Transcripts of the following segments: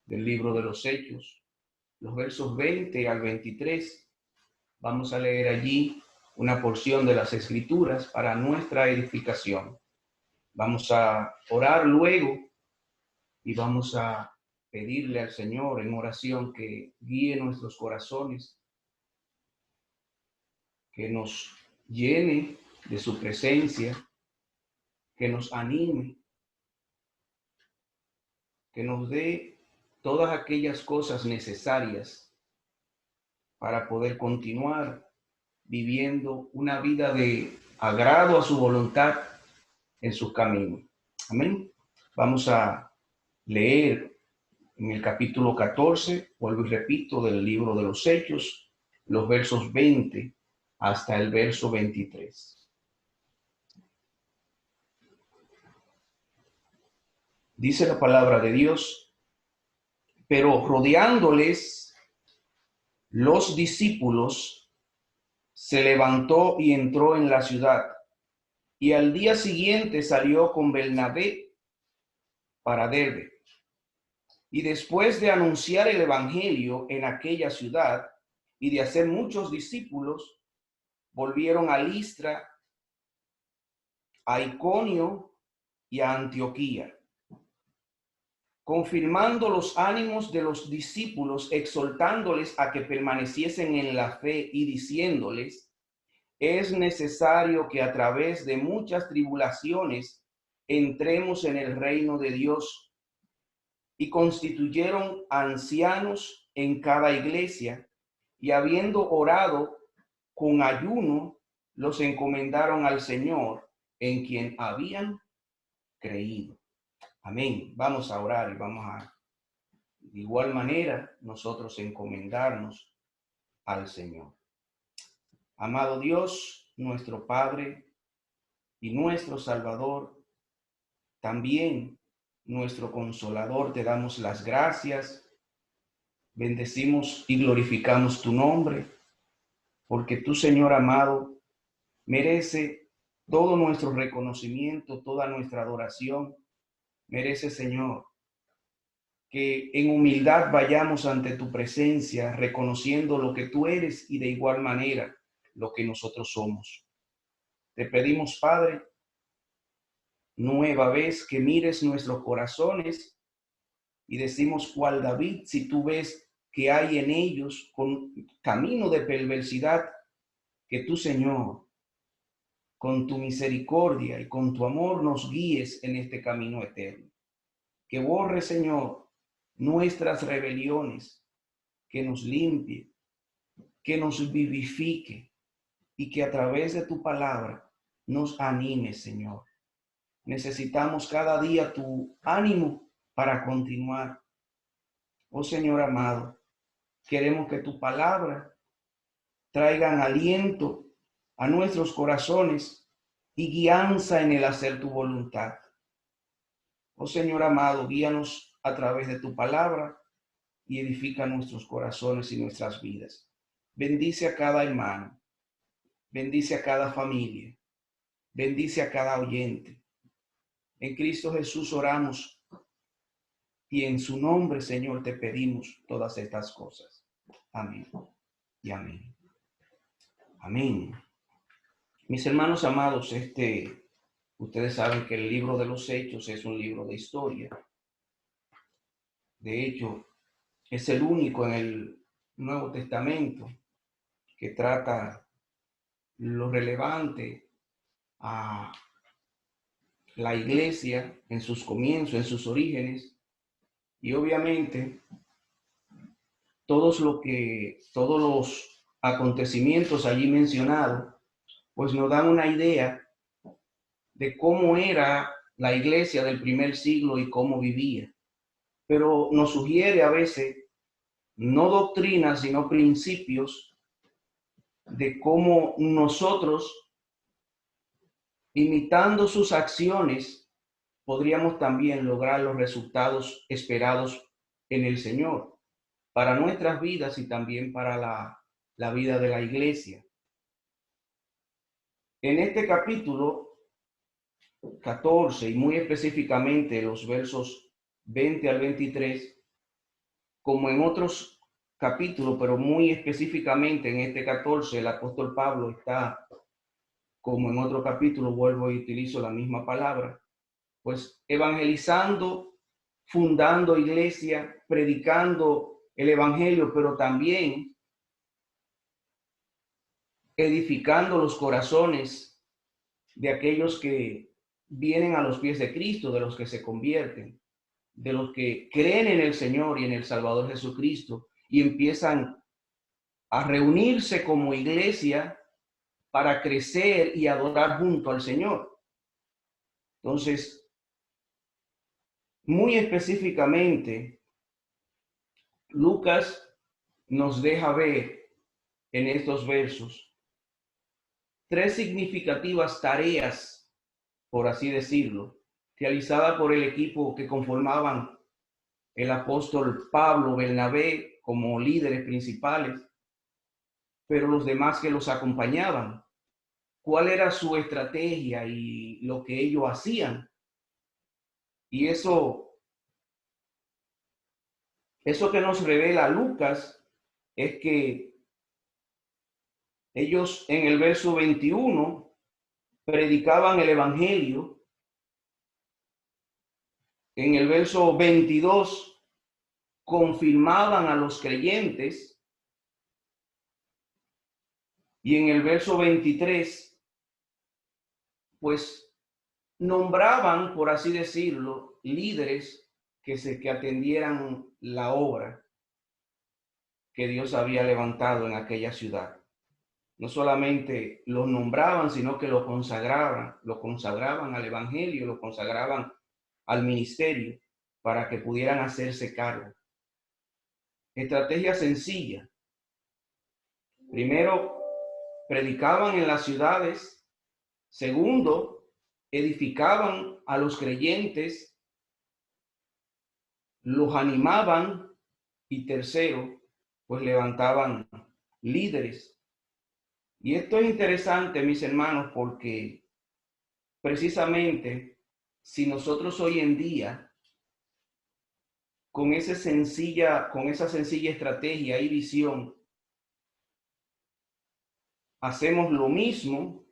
del libro de los Hechos, los versos 20 al 23. Vamos a leer allí una porción de las Escrituras para nuestra edificación. Vamos a orar luego y vamos a pedirle al Señor en oración que guíe nuestros corazones, que nos llene de su presencia, que nos anime, que nos dé todas aquellas cosas necesarias para poder continuar viviendo una vida de agrado a su voluntad en sus caminos. Amén. Vamos a leer en el capítulo 14, vuelvo y repito, del libro de los Hechos, los versos 20 hasta el verso 23. Dice la palabra de Dios: pero rodeándoles los discípulos, se levantó y entró en la ciudad, y al día siguiente salió con Bernabé para Derbe. Y después de anunciar el evangelio en aquella ciudad y de hacer muchos discípulos, volvieron a Listra, a Iconio y a Antioquía, confirmando los ánimos de los discípulos, exhortándoles a que permaneciesen en la fe y diciéndoles: es necesario que a través de muchas tribulaciones entremos en el reino de Dios. Y constituyeron ancianos en cada iglesia, y habiendo orado con ayuno, los encomendaron al Señor, en quien habían creído. Amén. Vamos a orar y vamos a, de igual manera, nosotros encomendarnos al Señor. Amado Dios, nuestro Padre y nuestro Salvador, también nuestro Consolador, te damos las gracias. Bendecimos y glorificamos tu nombre, porque tú, Señor amado, merece todo nuestro reconocimiento, toda nuestra adoración. Merece, Señor, que en humildad vayamos ante tu presencia, reconociendo lo que tú eres y de igual manera lo que nosotros somos. Te pedimos, Padre, nueva vez que mires nuestros corazones y decimos cual David, si tú ves que hay en ellos con camino de perversidad, que tú, Señor, con tu misericordia y con tu amor nos guíes en este camino eterno. Que borre, Señor, nuestras rebeliones, que nos limpie, que nos vivifique y que a través de tu palabra nos anime, Señor. Necesitamos cada día tu ánimo para continuar. Oh Señor amado, queremos que tu palabra traigan aliento a nuestros corazones y guianza en el hacer tu voluntad. Oh Señor amado, guíanos a través de tu palabra y edifica nuestros corazones y nuestras vidas. Bendice a cada hermano, bendice a cada familia, bendice a cada oyente. En Cristo Jesús oramos y en su nombre, Señor, te pedimos todas estas cosas. Amén y amén. Amén. Mis hermanos amados, ustedes saben que el libro de los Hechos es un libro de historia. De hecho, es el único en el Nuevo Testamento que trata lo relevante a la iglesia en sus comienzos, en sus orígenes, y obviamente todos los acontecimientos allí mencionados, pues nos dan una idea de cómo era la iglesia del primer siglo y cómo vivía. Pero nos sugiere a veces no doctrinas, sino principios de cómo nosotros, imitando sus acciones, podríamos también lograr los resultados esperados en el Señor para nuestras vidas y también para la vida de la iglesia. En este capítulo 14 y muy específicamente los versos 20 al 23, como en otros capítulos, pero muy específicamente en este 14, el apóstol Pablo está, como en otro capítulo, vuelvo y utilizo la misma palabra, pues evangelizando, fundando iglesia, predicando el evangelio, pero también edificando los corazones de aquellos que vienen a los pies de Cristo, de los que se convierten, de los que creen en el Señor y en el Salvador Jesucristo y empiezan a reunirse como iglesia para crecer y adorar junto al Señor. Entonces, muy específicamente, Lucas nos deja ver en estos versos tres significativas tareas, por así decirlo, realizadas por el equipo que conformaban el apóstol Pablo, Bernabé como líderes principales, pero los demás que los acompañaban. ¿Cuál era su estrategia y lo que ellos hacían? Y eso que nos revela Lucas es que ellos en el verso 21 predicaban el evangelio, en el verso 22 confirmaban a los creyentes y en el verso 23 pues nombraban, por así decirlo, líderes que atendieran la obra que Dios había levantado en aquella ciudad. No solamente los nombraban, sino que lo consagraban al evangelio, lo consagraban al ministerio para que pudieran hacerse cargo. Estrategia sencilla. Primero, predicaban en las ciudades. Segundo, edificaban a los creyentes, los animaban. Y tercero, pues levantaban líderes. Y esto es interesante, mis hermanos, porque precisamente si nosotros hoy en día, con esa sencilla estrategia y visión, hacemos lo mismo,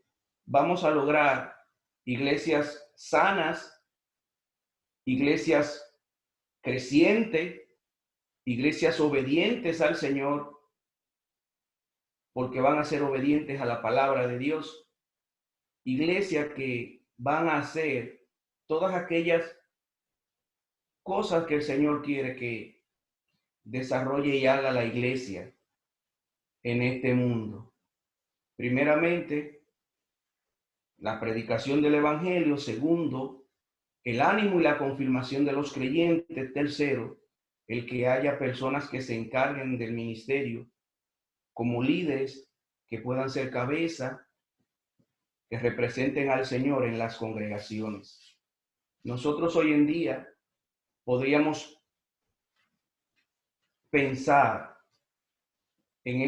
vamos a lograr iglesias sanas, iglesias crecientes, iglesias obedientes al Señor, porque van a ser obedientes a la palabra de Dios, iglesias que van a hacer todas aquellas cosas que el Señor quiere que desarrolle y haga la iglesia en este mundo. Primeramente, la predicación del evangelio. Segundo, el ánimo y la confirmación de los creyentes. Tercero, el que haya personas que se encarguen del ministerio como líderes, que puedan ser cabeza, que representen al Señor en las congregaciones. Nosotros hoy en día podríamos pensar en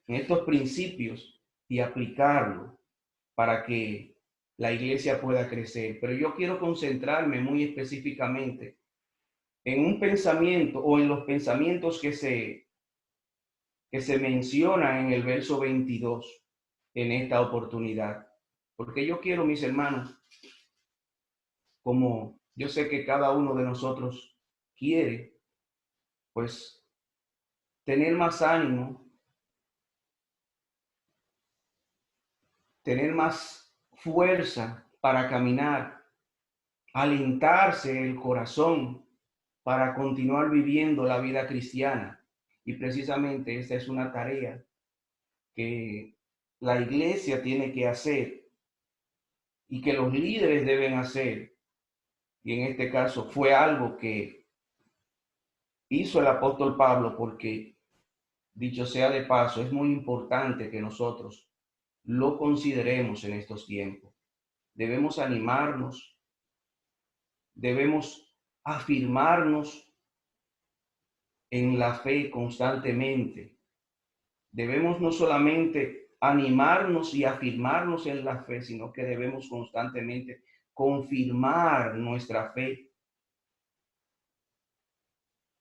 estos principios y aplicarlo para que la iglesia pueda crecer. Pero yo quiero concentrarme muy específicamente en un pensamiento o en los pensamientos que se menciona en el verso 22 en esta oportunidad. Porque yo quiero, mis hermanos, como yo sé que cada uno de nosotros quiere, pues tener más ánimo, tener más fuerza para caminar, alentarse el corazón para continuar viviendo la vida cristiana. Y precisamente esta es una tarea que la iglesia tiene que hacer y que los líderes deben hacer. Y en este caso fue algo que hizo el apóstol Pablo, porque dicho sea de paso, es muy importante que nosotros lo consideremos en estos tiempos. Debemos animarnos, debemos afirmarnos en la fe constantemente. Debemos no solamente animarnos y afirmarnos en la fe, sino que debemos constantemente confirmar nuestra fe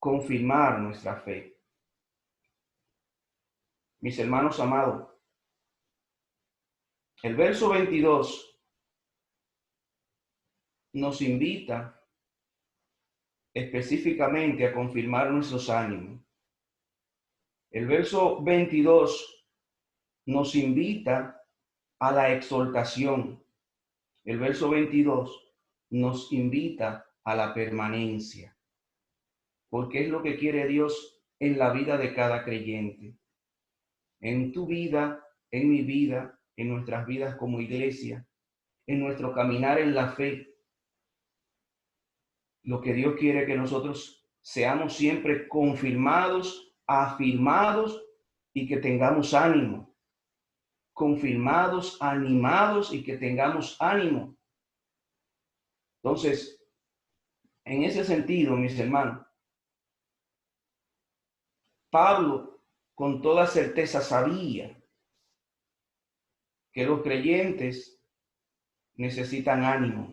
confirmar nuestra fe. Mis hermanos amados, el verso 22 nos invita específicamente a confirmar nuestros ánimos. El verso 22 nos invita a la exhortación. El verso 22 nos invita a la permanencia, porque es lo que quiere Dios en la vida de cada creyente. En tu vida, en mi vida, en nuestras vidas como iglesia, en nuestro caminar en la fe. Lo que Dios quiere que nosotros seamos siempre confirmados, afirmados y que tengamos ánimo. Confirmados, animados y que tengamos ánimo. Entonces, en ese sentido, mis hermanos, Pablo con toda certeza sabía que los creyentes necesitan ánimo.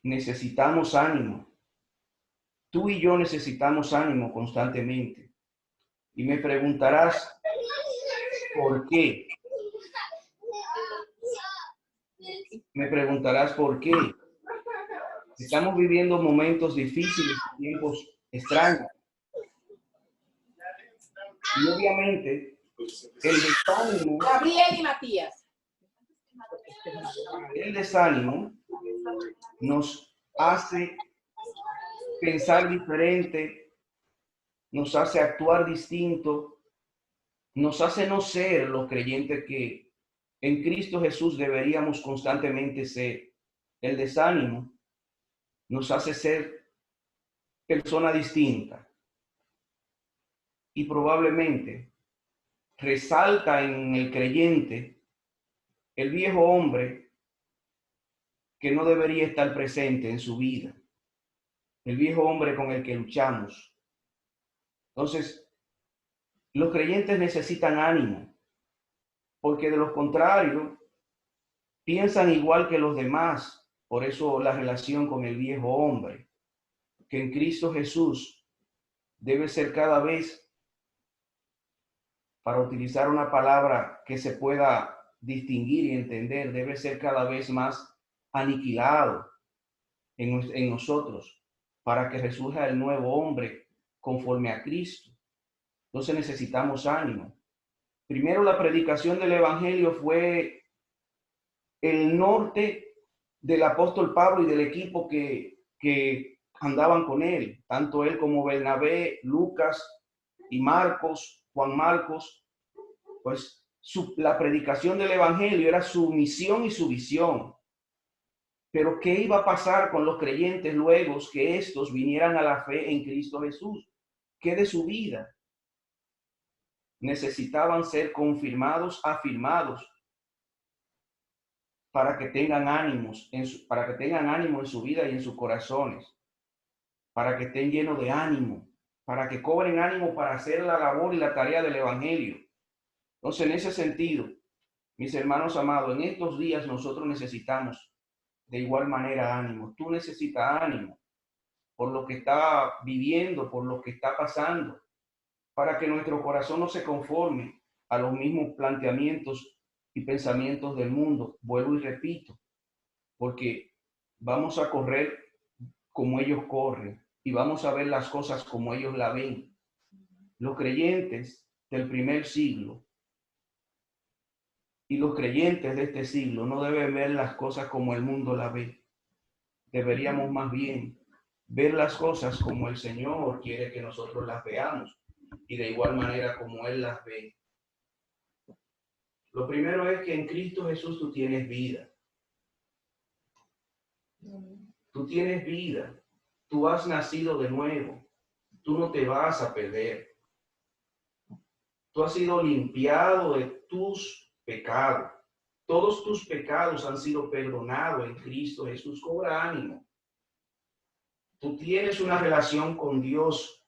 Necesitamos ánimo. Tú y yo necesitamos ánimo constantemente. Y me preguntarás, ¿por qué? Me preguntarás por qué. Estamos viviendo momentos difíciles, tiempos extraños. Y obviamente, el desánimo, Gabriel y Matías. el desánimo nos hace pensar diferente, nos hace actuar distinto, nos hace no ser los creyentes que en Cristo Jesús deberíamos constantemente ser. El desánimo nos hace ser persona distinta y probablemente resalta en el creyente el viejo hombre que no debería estar presente en su vida, el viejo hombre con el que luchamos. Entonces, los creyentes necesitan ánimo, porque de lo contrario, piensan igual que los demás. Por eso la relación con el viejo hombre, que en Cristo Jesús debe ser cada vez, para utilizar una palabra que se pueda distinguir y entender, debe ser cada vez más aniquilado en nosotros, para que resurja el nuevo hombre conforme a Cristo. Entonces necesitamos ánimo. Primero, la predicación del Evangelio fue el norte del apóstol Pablo y del equipo que andaban con él, tanto él como Bernabé, Lucas y Marcos, Juan Marcos. Pues la predicación del Evangelio era su misión y su visión. Pero ¿qué iba a pasar con los creyentes luego que estos vinieran a la fe en Cristo Jesús? ¿Qué de su vida? Necesitaban ser confirmados, afirmados, para que tengan ánimos, para que tengan ánimo en su vida y en sus corazones, para que estén llenos de ánimo, para que cobren ánimo para hacer la labor y la tarea del Evangelio. Entonces, en ese sentido, mis hermanos amados, en estos días nosotros necesitamos de igual manera ánimo. Tú necesitas ánimo por lo que está viviendo, por lo que está pasando, para que nuestro corazón no se conforme a los mismos planteamientos y pensamientos del mundo. Vuelvo y repito, porque vamos a correr como ellos corren y vamos a ver las cosas como ellos la ven. Los creyentes del primer siglo y los creyentes de este siglo no deben ver las cosas como el mundo la ve. Deberíamos más bien ver las cosas como el Señor quiere que nosotros las veamos y de igual manera como Él las ve. Lo primero es que en Cristo Jesús tú tienes vida. Tú tienes vida. Tú has nacido de nuevo. Tú no te vas a perder. Tú has sido limpiado de tus pecados. Todos tus pecados han sido perdonados en Cristo Jesús. Cobra ánimo. Tú tienes una relación con Dios.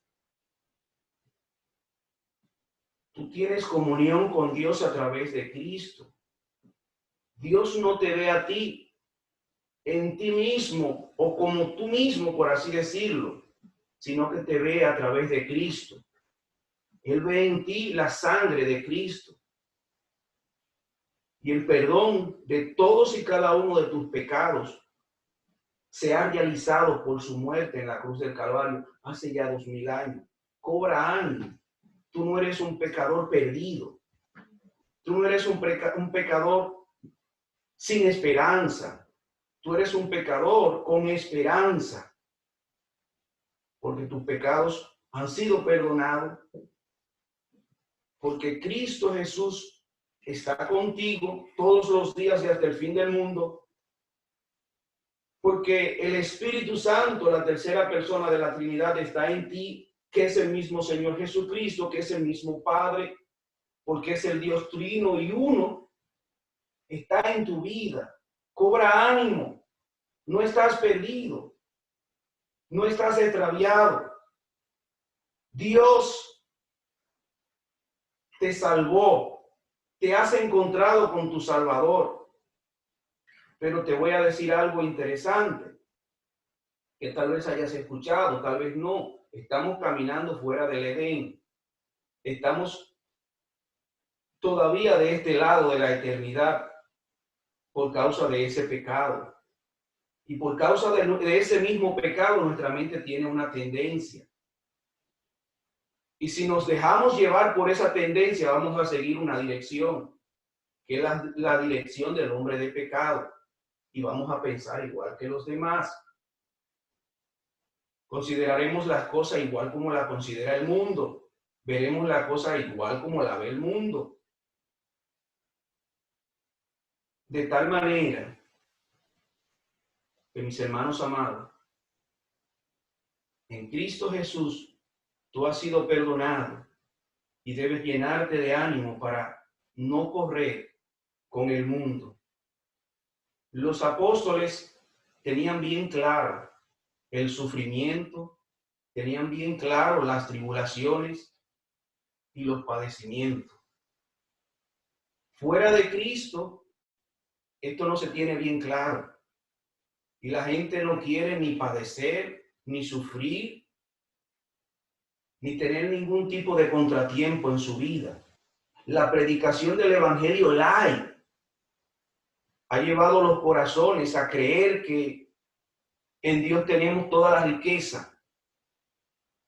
Tú tienes comunión con Dios a través de Cristo. Dios no te ve a ti en ti mismo o como tú mismo, por así decirlo, sino que te ve a través de Cristo. Él ve en ti la sangre de Cristo y el perdón de todos y cada uno de tus pecados se ha realizado por su muerte en la cruz del Calvario hace ya 2000 años. Cobra ánimo. Tú no eres un pecador perdido. Tú no eres un pecador sin esperanza. Tú eres un pecador con esperanza. Porque tus pecados han sido perdonados. Porque Cristo Jesús está contigo todos los días y hasta el fin del mundo. Porque el Espíritu Santo, la tercera persona de la Trinidad, está en ti, que es el mismo Señor Jesucristo, que es el mismo Padre, porque es el Dios trino y uno, está en tu vida. Cobra ánimo, no estás perdido, no estás extraviado. Dios te salvó, te has encontrado con tu Salvador. Pero te voy a decir algo interesante, que tal vez hayas escuchado, tal vez no. Estamos caminando fuera del Edén. Estamos todavía de este lado de la eternidad por causa de ese pecado. Y por causa de ese mismo pecado, nuestra mente tiene una tendencia. Y si nos dejamos llevar por esa tendencia, vamos a seguir una dirección, que es la dirección del hombre de pecado. Y vamos a pensar igual que los demás. Consideraremos las cosas igual como la considera el mundo. Veremos la cosa igual como la ve el mundo. De tal manera que, mis hermanos amados, en Cristo Jesús, tú has sido perdonado y debes llenarte de ánimo para no correr con el mundo. Los apóstoles tenían bien claro el sufrimiento, tenían bien claro las tribulaciones y los padecimientos. Fuera de Cristo, esto no se tiene bien claro. Y la gente no quiere ni padecer, ni sufrir, ni tener ningún tipo de contratiempo en su vida. La predicación del Evangelio light ha llevado los corazones a creer que en Dios tenemos toda la riqueza.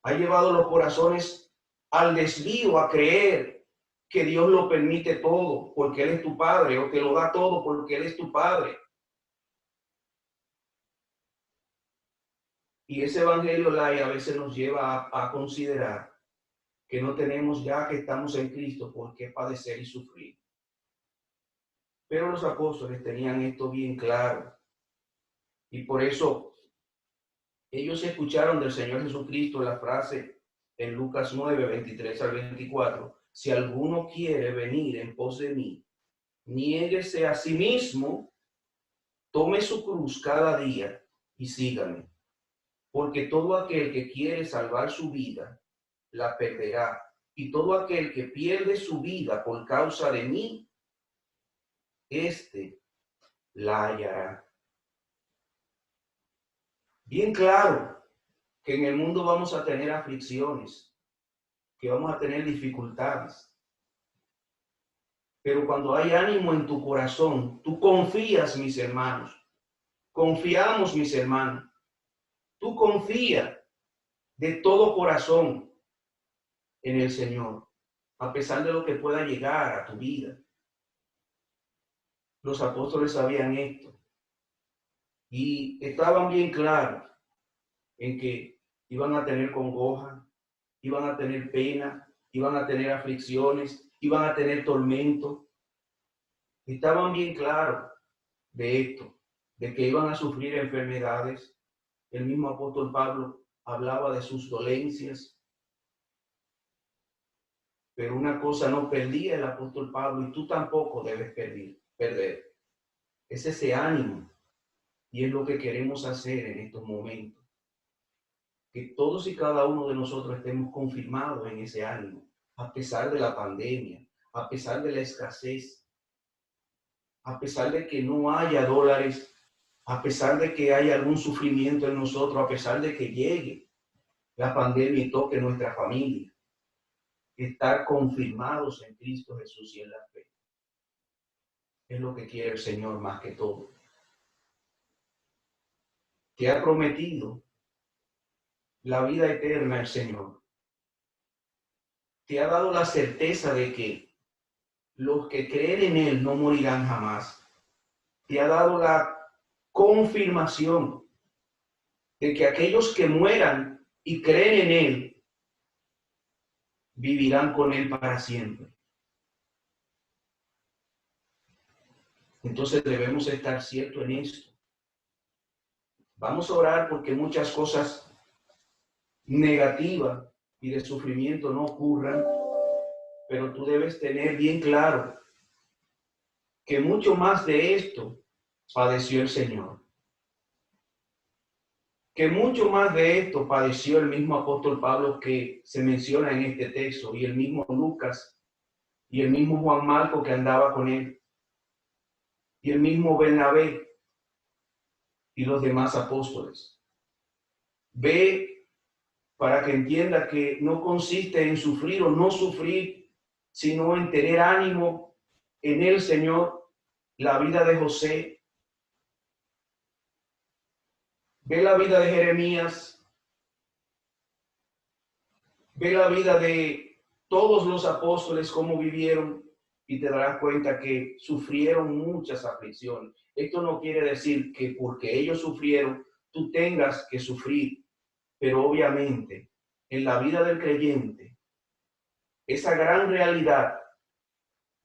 Ha llevado los corazones al desvío, a creer que Dios lo permite todo porque Él es tu Padre, o te lo da todo porque Él es tu Padre. Y ese Evangelio light a veces nos lleva a considerar que no tenemos, ya que estamos en Cristo, por qué padecer y sufrir. Pero los apóstoles tenían esto bien claro. Y por eso ellos escucharon del Señor Jesucristo la frase en Lucas 9, 23 al 24. Si alguno quiere venir en pos de mí, niéguese a sí mismo, tome su cruz cada día y sígame. Porque todo aquel que quiere salvar su vida, la perderá. Y todo aquel que pierde su vida por causa de mí, la hallará. Bien claro que en el mundo vamos a tener aflicciones, que vamos a tener dificultades. Pero cuando hay ánimo en tu corazón, tú confías, mis hermanos. Confiamos, mis hermanos. Tú confías de todo corazón en el Señor, a pesar de lo que pueda llegar a tu vida. Los apóstoles sabían esto y estaban bien claros en que iban a tener congoja, iban a tener pena, iban a tener aflicciones, iban a tener tormento. Estaban bien claros de esto, de que iban a sufrir enfermedades. El mismo apóstol Pablo hablaba de sus dolencias. Pero una cosa no perdía el apóstol Pablo, y tú tampoco debes perder. Es ese ánimo. Y es lo que queremos hacer en estos momentos. Que todos y cada uno de nosotros estemos confirmados en ese ánimo, a pesar de la pandemia, a pesar de la escasez, a pesar de que no haya dólares a pesar de que haya algún sufrimiento en nosotros, a pesar de que llegue la pandemia y toque nuestra familia, estar confirmados en Cristo Jesús y en la fe. Es lo que quiere el Señor más que todo. Te ha prometido la vida eterna el Señor. Te ha dado la certeza de que los que creen en Él no morirán jamás. Te ha dado la confirmación de que aquellos que mueran y creen en Él vivirán con Él para siempre. Entonces debemos estar ciertos en esto. Vamos a orar porque muchas cosas negativas y de sufrimiento no ocurran, pero tú debes tener bien claro que mucho más de esto padeció el Señor. Que mucho más de esto padeció el mismo apóstol Pablo que se menciona en este texto, y el mismo Lucas, y el mismo Juan Marco que andaba con él, y el mismo Bernabé y los demás apóstoles. Ve para que entienda que no consiste en sufrir o no sufrir, sino en tener ánimo en el Señor. La vida de José, ve la vida de Jeremías, ve la vida de todos los apóstoles, cómo vivieron, y te darás cuenta que sufrieron muchas aflicciones. Esto no quiere decir que porque ellos sufrieron, tú tengas que sufrir, pero obviamente en la vida del creyente, esa gran realidad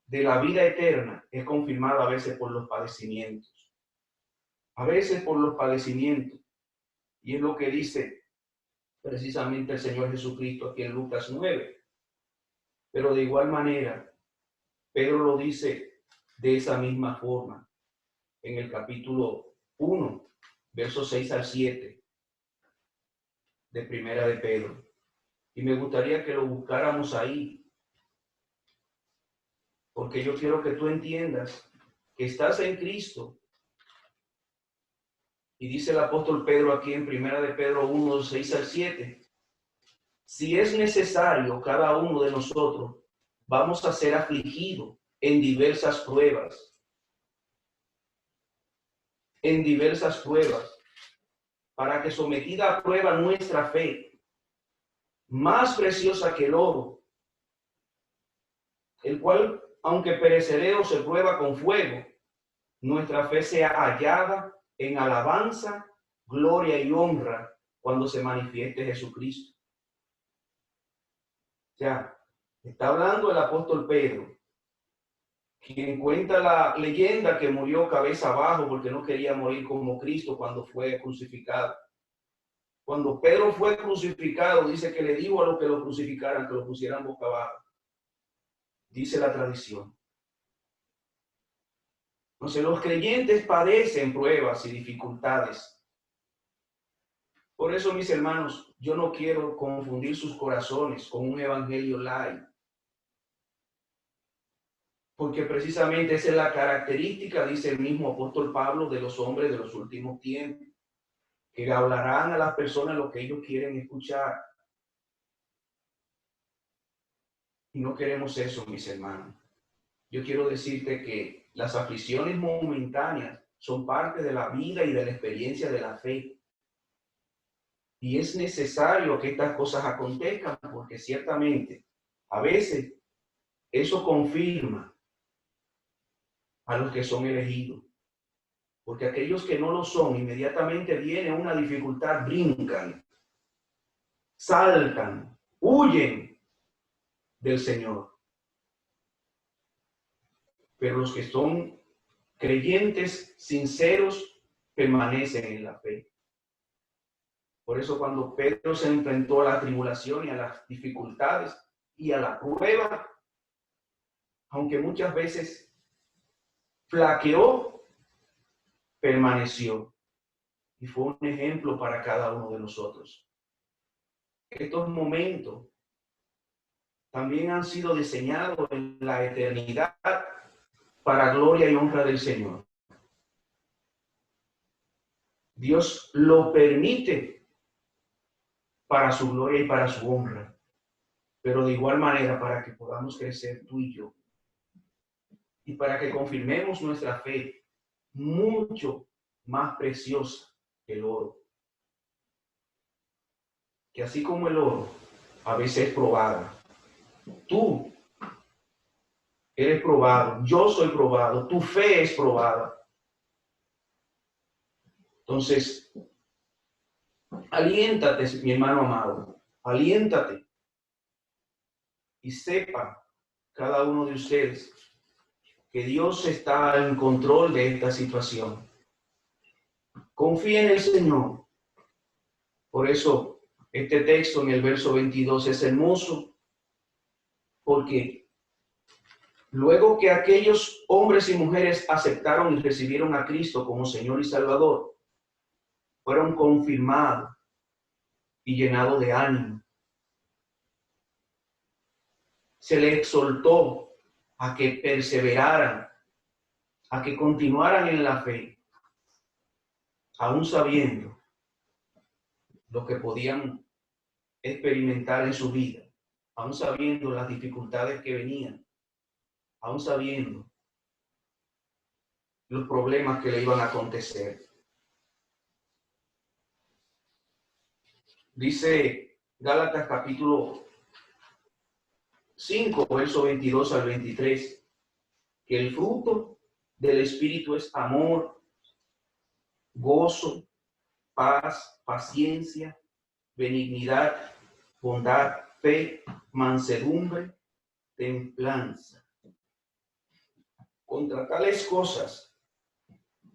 de la vida eterna es confirmada a veces por los padecimientos. A veces por los padecimientos. Y es lo que dice precisamente el Señor Jesucristo aquí en Lucas 9. Pero de igual manera, Pedro lo dice de esa misma forma en el capítulo 1, versos 6 al 7 de Primera de Pedro. Y me gustaría que lo buscáramos ahí, porque yo quiero que tú entiendas que estás en Cristo. Y dice el apóstol Pedro aquí en Primera de Pedro 1, 6 al 7. Si es necesario, cada uno de nosotros vamos a ser afligidos en diversas pruebas. En diversas pruebas. Para que sometida a prueba nuestra fe, más preciosa que el oro, el cual, aunque perecedero, se prueba con fuego, nuestra fe sea hallada en alabanza, gloria y honra cuando se manifieste Jesucristo. Ya, está hablando el apóstol Pedro, quien cuenta la leyenda que murió cabeza abajo porque no quería morir como Cristo cuando fue crucificado. Cuando Pedro fue crucificado, dice que le dijo a los que lo crucificaran que lo pusieran boca abajo. Dice la tradición. Entonces los creyentes padecen pruebas y dificultades. Por eso, mis hermanos, yo no quiero confundir sus corazones con un evangelio light. Porque precisamente esa es la característica, dice el mismo apóstol Pablo, de los hombres de los últimos tiempos, que hablarán a las personas lo que ellos quieren escuchar. Y no queremos eso, mis hermanos. Yo quiero decirte que las aflicciones momentáneas son parte de la vida y de la experiencia de la fe. Y es necesario que estas cosas acontezcan porque ciertamente a veces eso confirma a los que son elegidos. Porque aquellos que no lo son, inmediatamente viene una dificultad, brincan, saltan, huyen del Señor. Pero los que son creyentes sinceros permanecen en la fe. Por eso cuando Pedro se enfrentó a la tribulación y a las dificultades y a la prueba, aunque muchas veces flaqueó, permaneció. Y fue un ejemplo para cada uno de nosotros. Estos momentos también han sido diseñados en la eternidad para gloria y honra del Señor. Dios lo permite para su gloria y para su honra, pero de igual manera para que podamos crecer tú y yo, y para que confirmemos nuestra fe mucho más preciosa que el oro, que así como el oro a veces es probada, tú eres probado, yo soy probado, tu fe es probada. Entonces, aliéntate, mi hermano amado, aliéntate y sepa cada uno de ustedes que Dios está en control de esta situación. Confía en el Señor. Por eso, este texto en el verso 22 es hermoso, porque luego que aquellos hombres y mujeres aceptaron y recibieron a Cristo como Señor y Salvador, fueron confirmados y llenados de ánimo. Se les exhortó a que perseveraran, a que continuaran en la fe, aún sabiendo lo que podían experimentar en su vida, aún sabiendo las dificultades que venían, aún sabiendo los problemas que le iban a acontecer. Dice Gálatas capítulo 5, verso 22 al 23, que el fruto del Espíritu es amor, gozo, paz, paciencia, benignidad, bondad, fe, mansedumbre, templanza. Contra tales cosas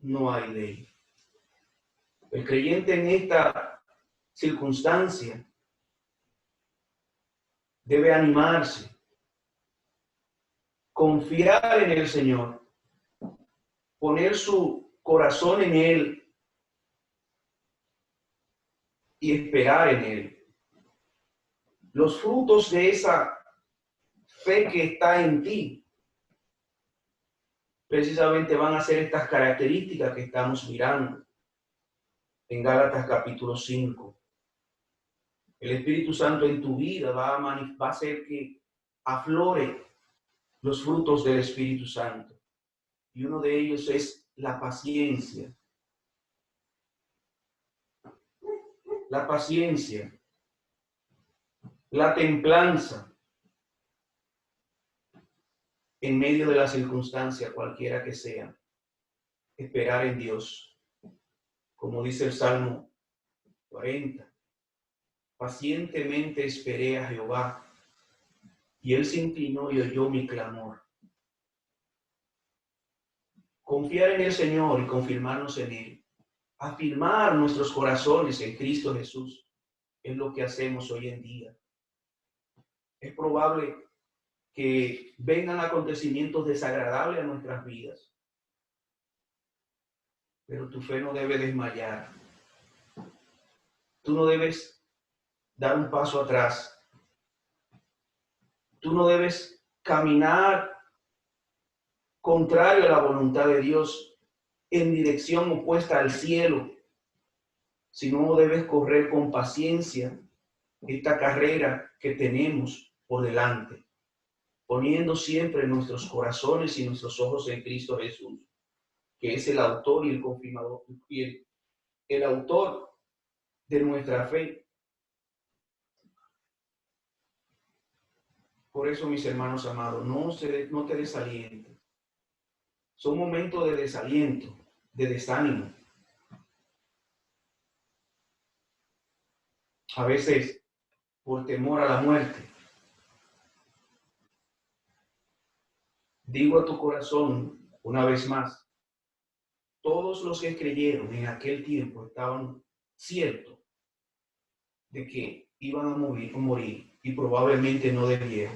no hay ley. El creyente en esta circunstancia debe animarse, confiar en el Señor, poner su corazón en Él y esperar en Él. Los frutos de esa fe que está en ti precisamente van a ser estas características que estamos mirando en Gálatas capítulo 5. El Espíritu Santo en tu vida va a hacer que aflore los frutos del Espíritu Santo. Y uno de ellos es la paciencia. La paciencia, la templanza en medio de la circunstancia, cualquiera que sea. Esperar en Dios. Como dice el Salmo 40. Pacientemente esperé a Jehová, y Él se inclinó y oyó mi clamor. Confiar en el Señor y confirmarnos en Él. Afirmar nuestros corazones en Cristo Jesús es lo que hacemos hoy en día. Es probable que vengan acontecimientos desagradables a nuestras vidas, pero tu fe no debe desmayar. Tú no debes dar un paso atrás. Tú no debes caminar contrario a la voluntad de Dios en dirección opuesta al cielo, sino debes correr con paciencia esta carrera que tenemos por delante, poniendo siempre nuestros corazones y nuestros ojos en Cristo Jesús, que es el autor y el confirmador y el autor de nuestra fe. Por eso, mis hermanos amados, no te desalientes. Son momentos de desaliento, de desánimo. A veces por temor a la muerte. Digo a tu corazón una vez más, todos los que creyeron en aquel tiempo estaban ciertos de que iban a morir y probablemente no de viejo.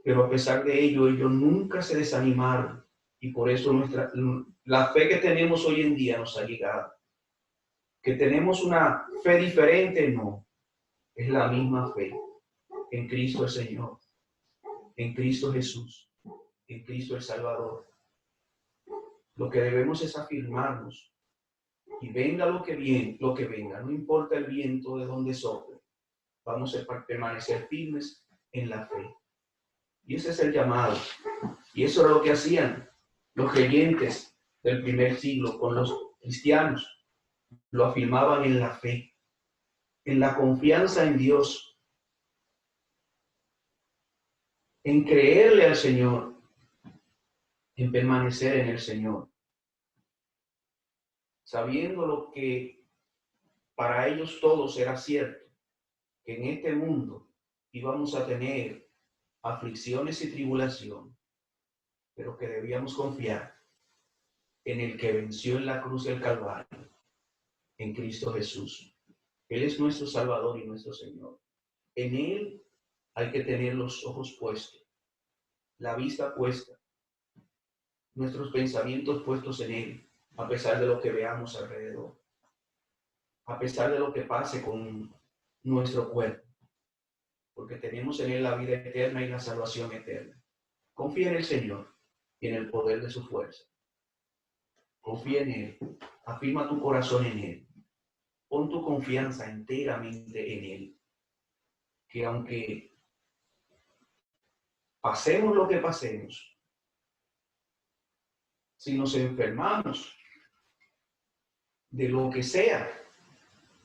Pero a pesar de ello, ellos nunca se desanimaron y por eso la fe que tenemos hoy en día nos ha llegado. Que tenemos una fe diferente, no, es la misma fe en Cristo el Señor, en Cristo Jesús, en Cristo el Salvador. Lo que debemos es afirmarnos. Y venga lo que venga, no importa el viento de donde sople, vamos a permanecer firmes en la fe. Y ese es el llamado. Y eso era lo que hacían los creyentes del primer siglo con los cristianos. Lo afirmaban en la fe, en la confianza en Dios, en creerle al Señor, en permanecer en el Señor, sabiendo lo que para ellos todos era cierto, que en este mundo íbamos a tener aflicciones y tribulación, pero que debíamos confiar en el que venció en la cruz del Calvario, en Cristo Jesús. Él es nuestro Salvador y nuestro Señor. En Él hay que tener los ojos puestos, la vista puesta, nuestros pensamientos puestos en Él, a pesar de lo que veamos alrededor, a pesar de lo que pase con nuestro cuerpo, porque tenemos en Él la vida eterna y la salvación eterna. Confía en el Señor y en el poder de su fuerza. Confía en Él, afirma tu corazón en Él, pon tu confianza enteramente en Él, que aunque pasemos lo que pasemos, si nos enfermamos de lo que sea,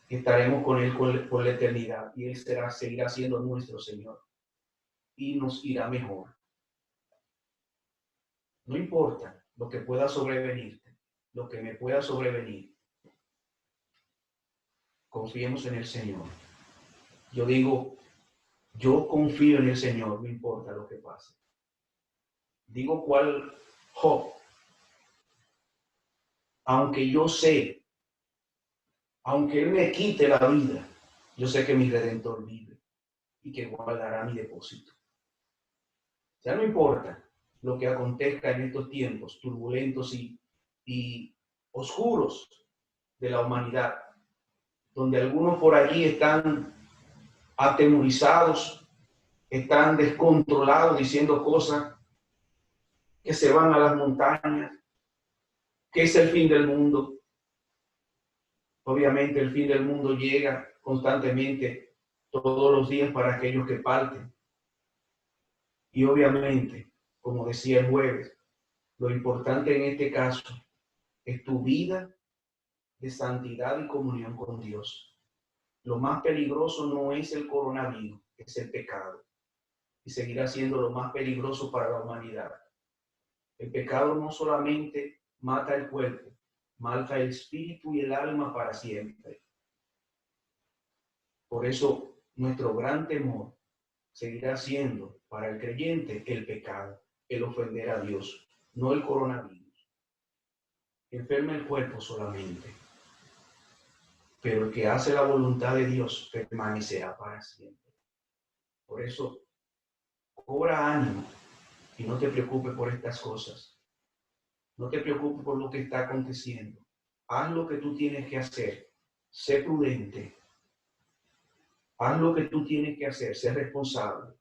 estaremos con Él por la eternidad y Él seguirá siendo nuestro Señor y nos irá mejor. No importa lo que pueda sobrevenirte, lo que me pueda sobrevenir, confiemos en el Señor. Yo digo, yo confío en el Señor, no importa lo que pase. Digo cuál Job, aunque yo sé, aunque Él me quite la vida, yo sé que mi Redentor vive y que guardará mi depósito. Ya no importa lo que acontezca en estos tiempos turbulentos y oscuros de la humanidad, donde algunos por allí están atemorizados, están descontrolados diciendo cosas que se van a las montañas, que es el fin del mundo. Obviamente el fin del mundo llega constantemente todos los días para aquellos que parten. Y obviamente, como decía el jueves, lo importante en este caso es tu vida de santidad y comunión con Dios. Lo más peligroso no es el coronavirus, es el pecado. Y seguirá siendo lo más peligroso para la humanidad. El pecado no solamente mata el cuerpo, mata el espíritu y el alma para siempre. Por eso nuestro gran temor seguirá siendo para el creyente el pecado, el ofender a Dios, no el coronavirus. Enferma el cuerpo solamente, pero el que hace la voluntad de Dios permanecerá para siempre. Por eso, cobra ánimo y no te preocupes por estas cosas. No te preocupes por lo que está aconteciendo. Haz lo que tú tienes que hacer. Sé prudente. Haz lo que tú tienes que hacer. Sé responsable.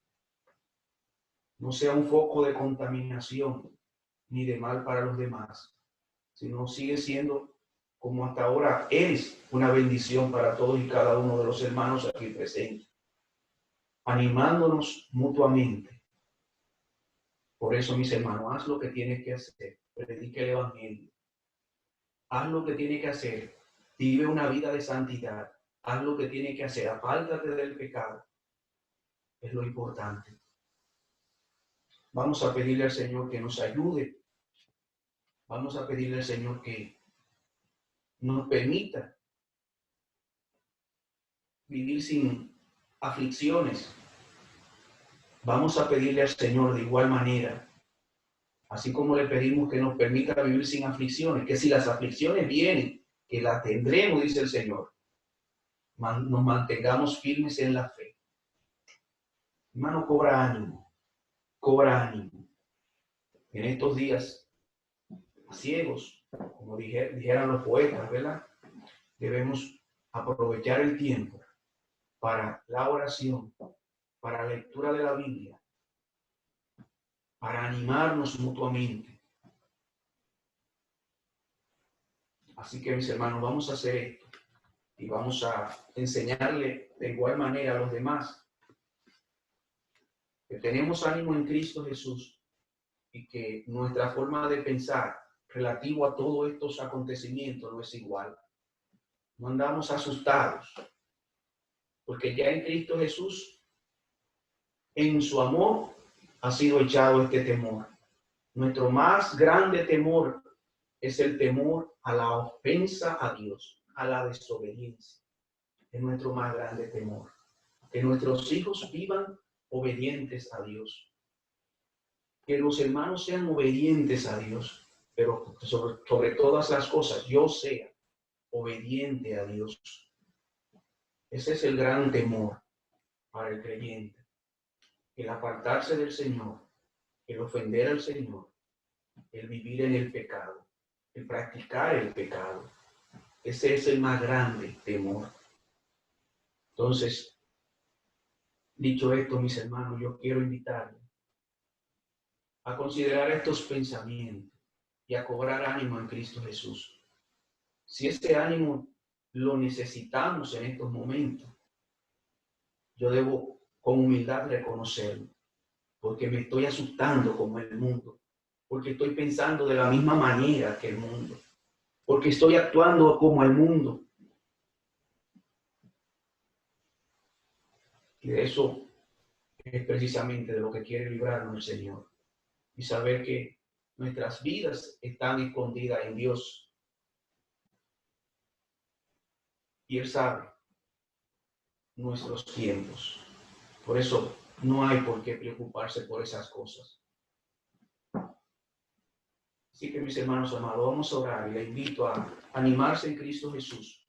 No sea un foco de contaminación ni de mal para los demás, sino sigue siendo, como hasta ahora eres, una bendición para todos y cada uno de los hermanos aquí presentes, animándonos mutuamente. Por eso, mis hermanos, haz lo que tienes que hacer. Predica el evangelio. Haz lo que tienes que hacer. Vive una vida de santidad. Haz lo que tienes que hacer. Apártate del pecado. Es lo importante. Vamos a pedirle al Señor que nos ayude. Vamos a pedirle al Señor que nos permita vivir sin aflicciones. Vamos a pedirle al Señor de igual manera, así como le pedimos que nos permita vivir sin aflicciones, que si las aflicciones vienen, que las tendremos, dice el Señor, nos mantengamos firmes en la fe. Hermano, cobra ánimo, cobra ánimo. En estos días ciegos, como dijeran los poetas, ¿verdad? Debemos aprovechar el tiempo para la oración, para la lectura de la Biblia, para animarnos mutuamente. Así que mis hermanos, vamos a hacer esto y vamos a enseñarle de igual manera a los demás que tenemos ánimo en Cristo Jesús y que nuestra forma de pensar relativo a todos estos acontecimientos no es igual. No andamos asustados, porque ya en Cristo Jesús, en su amor, ha sido echado este temor. Nuestro más grande temor es el temor a la ofensa a Dios, a la desobediencia. Es nuestro más grande temor. Que nuestros hijos vivan obedientes a Dios. Que los hermanos sean obedientes a Dios, pero sobre todas las cosas, yo sea obediente a Dios. Ese es el gran temor para el creyente. El apartarse del Señor, el ofender al Señor, el vivir en el pecado, el practicar el pecado. Ese es el más grande temor. Entonces, dicho esto, mis hermanos, yo quiero invitarles a considerar estos pensamientos y a cobrar ánimo en Cristo Jesús. Si este ánimo lo necesitamos en estos momentos, yo debo con humildad reconocerlo, porque me estoy asustando como el mundo, porque estoy pensando de la misma manera que el mundo, porque estoy actuando como el mundo. Y de eso es precisamente de lo que quiere librarnos el Señor. Y saber que nuestras vidas están escondidas en Dios. Y Él sabe nuestros tiempos. Por eso no hay por qué preocuparse por esas cosas. Así que mis hermanos amados, vamos a orar y le invito a animarse en Cristo Jesús.